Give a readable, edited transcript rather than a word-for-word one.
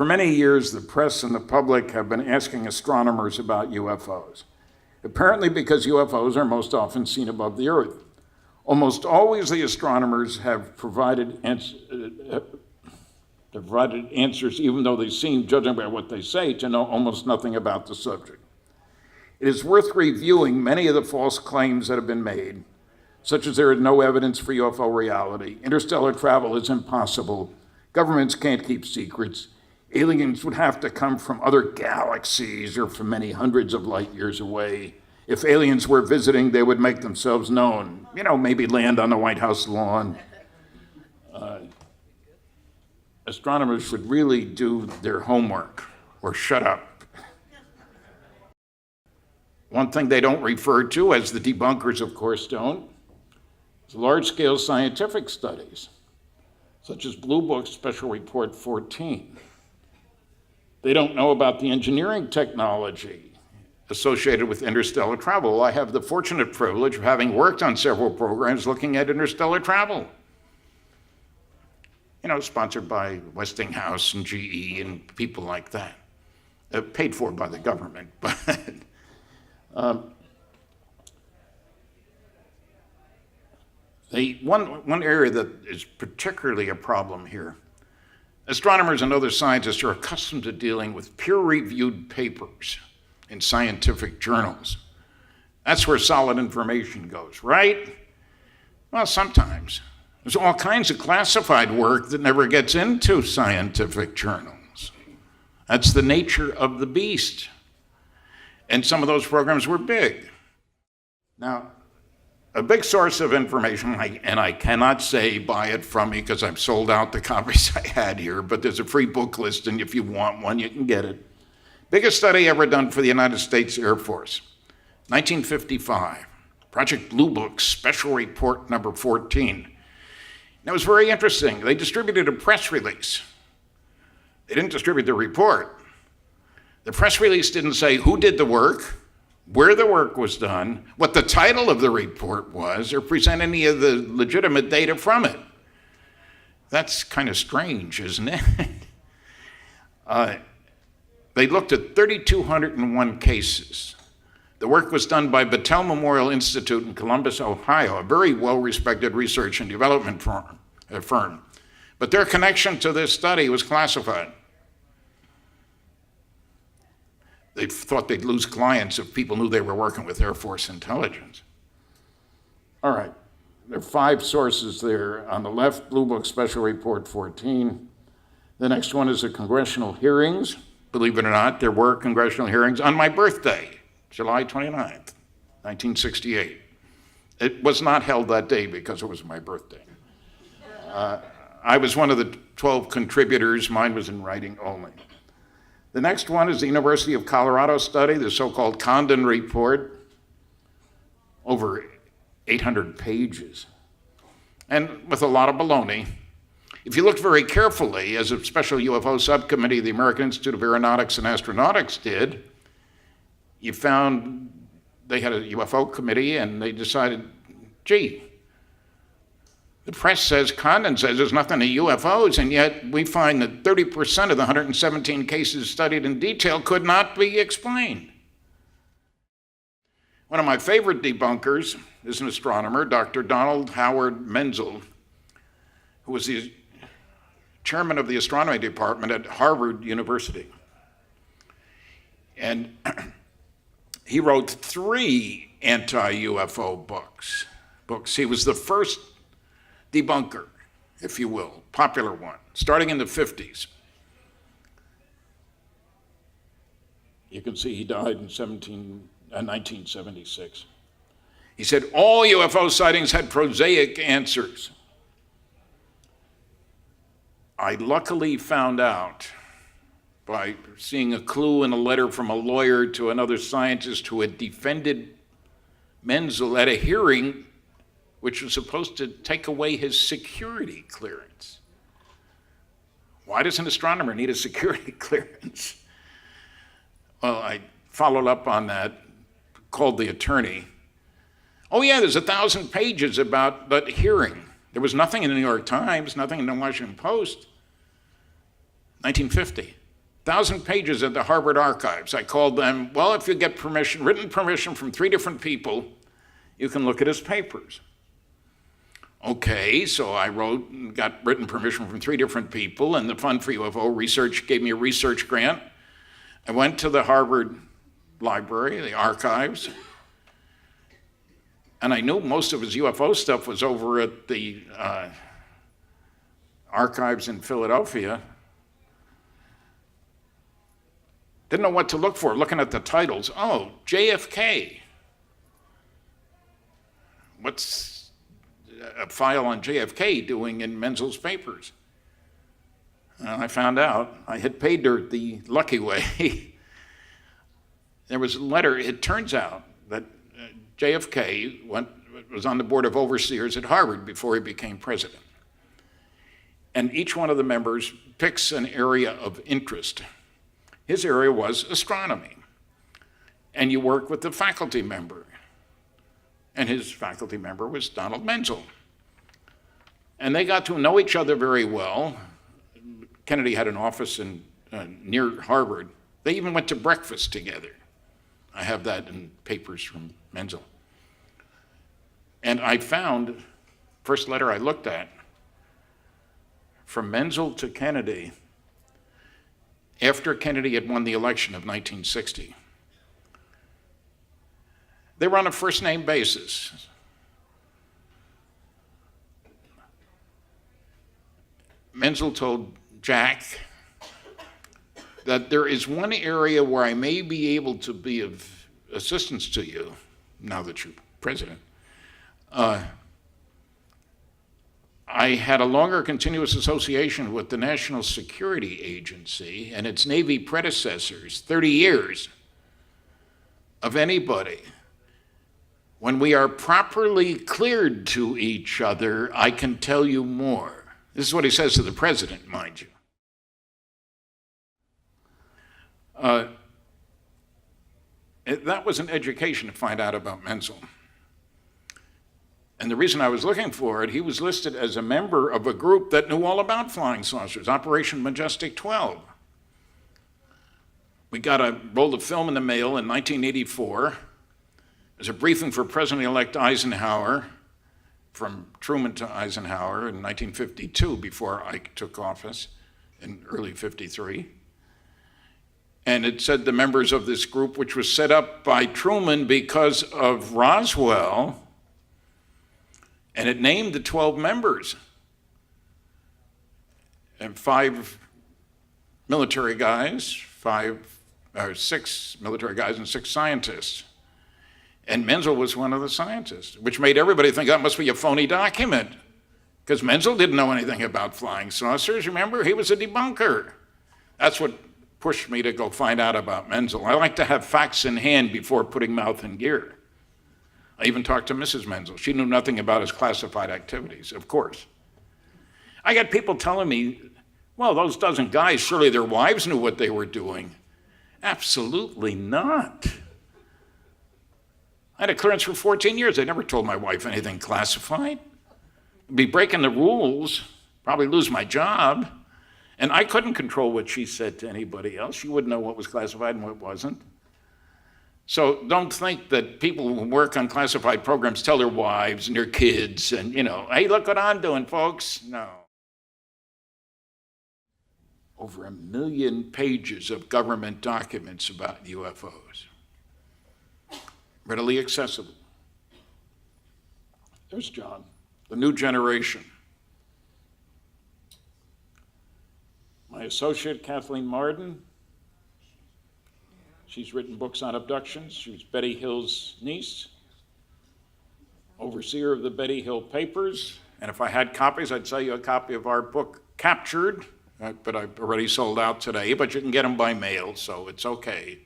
For many years, the press and the public have been asking astronomers about UFOs, apparently because UFOs are most often seen above the Earth. Almost always the astronomers have provided answers, even though they seem, judging by what they say, to know almost nothing about the subject. It is worth reviewing many of the false claims that have been made, such as there is no evidence for UFO reality, interstellar travel is impossible, governments can't keep secrets, aliens would have to come from other galaxies or from many hundreds of light years away. If aliens were visiting, they would make themselves known, maybe land on the White House lawn. Astronomers should really do their homework or shut up. One thing they don't refer to, as the debunkers of course don't, is large-scale scientific studies, such as Blue Book Special Report 14. They don't know about the engineering technology associated with interstellar travel. I have the fortunate privilege of having worked on several programs looking at interstellar travel. Sponsored by Westinghouse and GE and people like that. Paid for by the government, but one area that is particularly a problem here, astronomers and other scientists are accustomed to dealing with peer-reviewed papers in scientific journals. That's where solid information goes, right? Well, sometimes. There's all kinds of classified work that never gets into scientific journals. That's the nature of the beast. And some of those programs were big. Now, a big source of information, and I cannot say buy it from me because I've sold out the copies I had here, but there's a free book list, and if you want one, you can get it. Biggest study ever done for the United States Air Force, 1955, Project Blue Book, Special Report number 14. And it was very interesting. They distributed a press release. They didn't distribute the report. The press release didn't say who did the work, where the work was done, what the title of the report was, or present any of the legitimate data from it. That's kind of strange, isn't it? They looked at 3,201 cases. The work was done by Battelle Memorial Institute in Columbus, Ohio, a very well-respected research and development firm. But their connection to this study was classified. They thought they'd lose clients if people knew they were working with Air Force intelligence. All right, there are 5 sources there. On the left, Blue Book Special Report 14. The next one is the congressional hearings. Believe it or not, there were congressional hearings on my birthday, July 29th, 1968. It was not held that day because it was my birthday. I was one of the 12 contributors. Mine was in writing only. The next one is the University of Colorado study, the so-called Condon Report, over 800 pages, and with a lot of baloney. If you looked very carefully, as a special UFO subcommittee of the American Institute of Aeronautics and Astronautics did, you found they had a UFO committee and they decided, gee, the press says, Condon says there's nothing to UFOs, and yet we find that 30% of the 117 cases studied in detail could not be explained. One of my favorite debunkers is an astronomer, Dr. Donald Howard Menzel, who was the chairman of the astronomy department at Harvard University. And he wrote 3 anti-UFO books. He was the first debunker, if you will, popular one, starting in the 50s. You can see he died in 1976. He said all UFO sightings had prosaic answers. I luckily found out by seeing a clue in a letter from a lawyer to another scientist who had defended Menzel at a hearing which was supposed to take away his security clearance. Why does an astronomer need a security clearance? Well, I followed up on that, called the attorney. Oh yeah, there's 1,000 pages about that hearing. There was nothing in the New York Times, nothing in the Washington Post. 1950. 1,000 pages at the Harvard archives. I called them, well, if you get permission, written permission from 3 different people, you can look at his papers. Okay, so I wrote and got written permission from 3 different people, and the Fund for UFO Research gave me a research grant. I went to the Harvard Library, the archives, and I knew most of his UFO stuff was over at the archives in Philadelphia. Didn't know what to look for, looking at the titles. Oh, JFK. What's a file on JFK doing in Menzel's papers? I found out. I had paid her the lucky way. There was a letter. It turns out that JFK was on the board of overseers at Harvard before he became president. And each one of the members picks an area of interest. His area was astronomy. And you work with the faculty member. And his faculty member was Donald Menzel. And they got to know each other very well. Kennedy had an office near Harvard. They even went to breakfast together. I have that in papers from Menzel. And I found, first letter I looked at, from Menzel to Kennedy, after Kennedy had won the election of 1960. They were on a first-name basis. Menzel told Jack that there is one area where I may be able to be of assistance to you, now that you're president. I had a longer continuous association with the National Security Agency and its Navy predecessors, 30 years of anybody. When we are properly cleared to each other, I can tell you more. This is what he says to the president, mind you. That was an education to find out about Menzel. And the reason I was looking for it, he was listed as a member of a group that knew all about flying saucers, Operation Majestic 12. We got a roll of film in the mail in 1984. It was a briefing for President-elect Eisenhower, from Truman to Eisenhower in 1952, before Ike took office in early 53. And it said the members of this group, which was set up by Truman because of Roswell, and it named the 12 members, and 5 military guys, 6 military guys and 6 scientists. And Menzel was one of the scientists, which made everybody think that must be a phony document, because Menzel didn't know anything about flying saucers. Remember, he was a debunker. That's what pushed me to go find out about Menzel. I like to have facts in hand before putting mouth in gear. I even talked to Mrs. Menzel. She knew nothing about his classified activities, of course. I got people telling me, well, those dozen guys, surely their wives knew what they were doing. Absolutely not. I had a clearance for 14 years. I never told my wife anything classified. I'd be breaking the rules, probably lose my job. And I couldn't control what she said to anybody else. She wouldn't know what was classified and what wasn't. So don't think that people who work on classified programs tell their wives and their kids and, hey, look what I'm doing, folks. No. Over 1 million pages of government documents about UFOs. Readily accessible. There's John, the new generation. My associate, Kathleen Marden, she's written books on abductions. She was Betty Hill's niece, overseer of the Betty Hill papers. And if I had copies, I'd sell you a copy of our book, Captured, but I've already sold out today, but you can get them by mail, so it's okay.